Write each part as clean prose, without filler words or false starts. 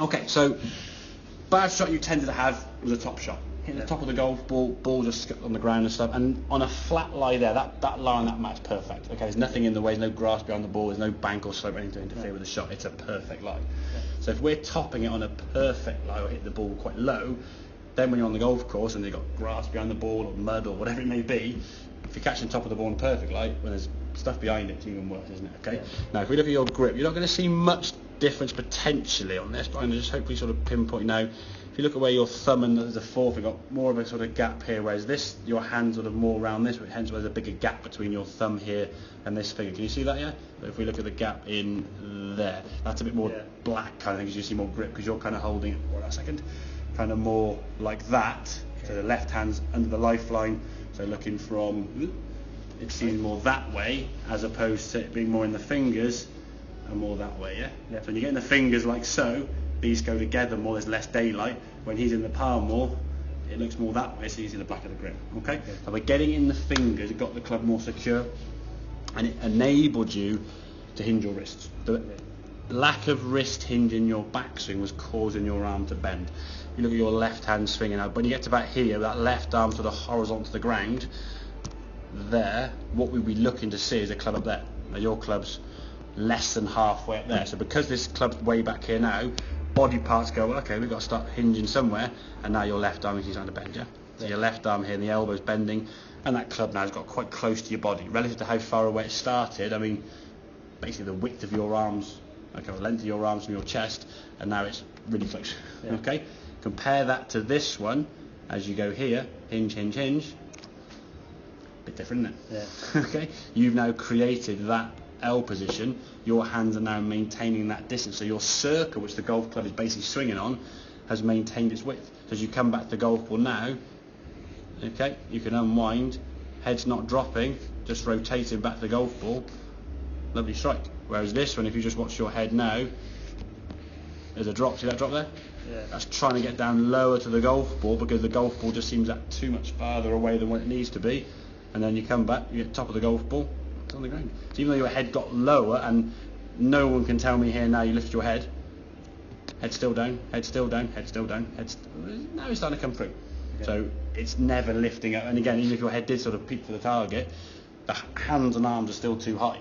Okay, so bad shot you tended to have was a top shot. Hitting the top of the golf ball just skipped on the ground and stuff, and on a flat lie there, that lie on that mat's perfect. Okay, there's nothing in the way, there's no grass behind the ball, there's no bank or slope or anything to interfere with the shot. It's a perfect lie. So if we're topping it on a perfect lie or hit the ball quite low, then when you're on the golf course and you've got grass behind the ball or mud or whatever it may be, if you're catching top of the ball on a perfect lie, when there's stuff behind it, it's even worse, isn't it? Okay. Now if we look at your grip, you're not going to see much difference potentially on this, but I'm going to just hopefully sort of pinpoint now. If you look at where your thumb and there's a fourth, you've got more of a sort of gap here, whereas this, your hand's sort of more around this, hence there's a bigger gap between your thumb here and this finger. Can you see that, yeah? So if we look at the gap in there, that's a bit more black kind of thing, because you see more grip, because you're kind of holding it, hold on a second, kind of more like that. So the left hand's under the lifeline, so looking from, it's seen more that way, as opposed to it being more in the fingers and more that way, yeah? So when you get in the fingers like so, these go together more, there's less daylight. When he's in the palm more, it looks more that way, so you see the back of the grip. Okay? So by getting in the fingers, it got the club more secure, and it enabled you to hinge your wrists. The lack of wrist hinge in your backswing was causing your arm to bend. You look at your left hand swinging out, when you get to about here, that left arm sort of horizontal to the ground, there, what we'd be looking to see is a club up there. Now your club's less than halfway up there, so because this club's way back here now, body parts go, well, okay, we've got to start hinging somewhere, and now your left arm is starting to bend, yeah? So your left arm here and the elbow's bending, and that club now has got quite close to your body. Relative to how far away it started, I mean, basically the width of your arms, okay, the length of your arms from your chest, and now it's really close, okay? Compare that to this one, as you go here, hinge, hinge, hinge, bit different, isn't it? Yeah. Okay, you've now created that L position, your hands are now maintaining that distance, so your circle, which the golf club is basically swinging on, has maintained its width. So as you come back to the golf ball now, okay, you can unwind, head's not dropping, just rotating back to the golf ball, lovely strike. Whereas this one, if you just watch your head now, there's a drop, see that drop there? Yeah. That's trying to get down lower to the golf ball, because the golf ball just seems that too much farther away than what it needs to be, and then you come back, you get top of the golf ball, on the ground. So even though your head got lower, and no one can tell me here now you lift your head, head still down, head still down, head still down, now it's starting to come through. Okay. So it's never lifting up, and again, even if your head did sort of peak for the target, the hands and arms are still too high,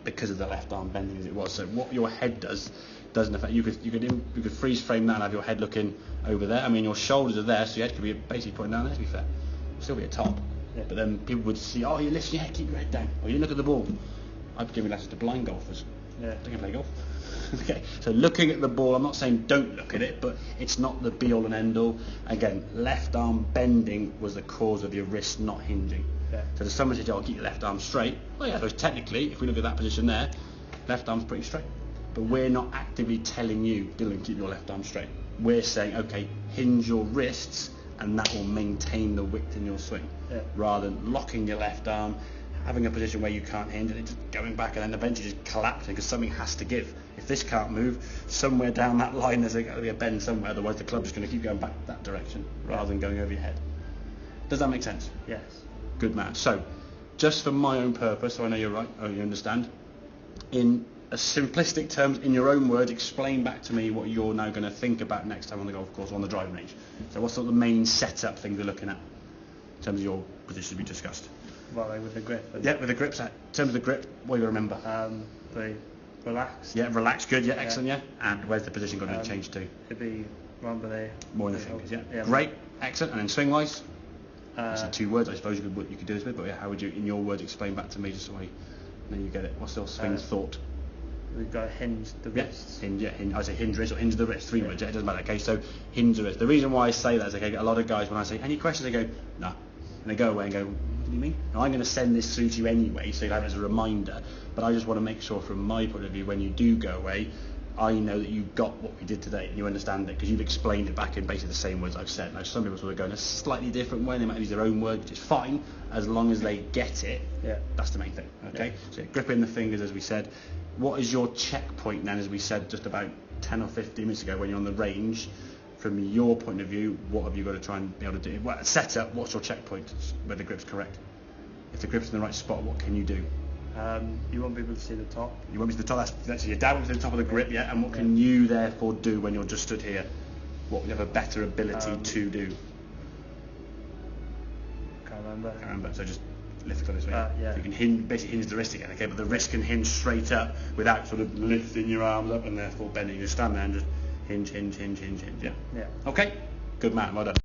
because of the left arm bending as it was. So what your head does doesn't affect. You could freeze frame that and have your head looking over there. I mean, your shoulders are there, so your head could be basically pointing down there, to be fair. Still be a top. Yeah. But then people would see, oh, you lift your head, keep your head down, or you look at the ball. I'd be giving lessons to blind golfers. Yeah. They can play golf. Okay, so looking at the ball, I'm not saying don't look at it, but it's not the be all and end all. Again, left arm bending was the cause of your wrist not hinging. Yeah. So there's someone said, oh, keep your left arm straight. Well, yeah, because technically, if we look at that position there, left arm's pretty straight. But we're not actively telling you, Dylan, keep your left arm straight. We're saying, okay, hinge your wrists, and that will maintain the width in your swing, rather than locking your left arm, having a position where you can't hinge, and it's just going back, and then eventually just collapsing, because something has to give. If this can't move, somewhere down that line there's got to be a bend somewhere, otherwise the club's going to keep going back that direction, rather than going over your head. Does that make sense? Yes. Good man. So, just for my own purpose, so I know you're right, you understand, in a simplistic terms, in your own words, explain back to me what you're now going to think about next time on the golf course or on the driving range. So what's sort of the main setup things we're looking at in terms of your position we discussed? Well, like with the grip. Yeah, with the grips. In terms of the grip, what do you remember? The relaxed. Yeah, relaxed, good, yeah, excellent, yeah. And where's the position going to change to? It'd be round by there. More in the fingers, yeah. Great, excellent. And then swing-wise? That's 2 words I suppose you could do this with, but yeah, how would you, in your words, explain back to me just so I know you get it? What's your swing thought? We've got to hinge the wrists. Hinge, I say hinge wrist or hinge the wrist, 3 words, it doesn't matter, okay, so hinge the wrist. The reason why I say that is, okay, a lot of guys, when I say, any questions, they go, no. And they go away and go, what do you mean? Now, I'm going to send this through to you anyway, so you'll have it as a reminder, but I just want to make sure from my point of view, when you do go away, I know that you got what we did today and you understand it, because you've explained it back in basically the same words I've said. Now, some people sort of go in a slightly different way, they might use their own word, which is fine, as long as they get it. Yeah. That's the main thing, okay? Yeah. So gripping the fingers, as we said. What is your checkpoint then, as we said just about 10 or 15 minutes ago, when you're on the range? From your point of view, what have you got to try and be able to do? Well, set up, what's your checkpoint where the grip's correct? If the grip's in the right spot, what can you do? You won't be able to see the top. You won't be to the top. That's your dad won't be to the top of the grip, yeah. And what can you therefore do when you're just stood here? What would you have a better ability to do? Can't remember. So just lift it this way. Yeah. So you can basically hinge the wrist again, okay? But the wrist can hinge straight up without sort of lifting your arms up and therefore bending. You stand there and just hinge, yeah. Yeah. Okay. Good man. Well done.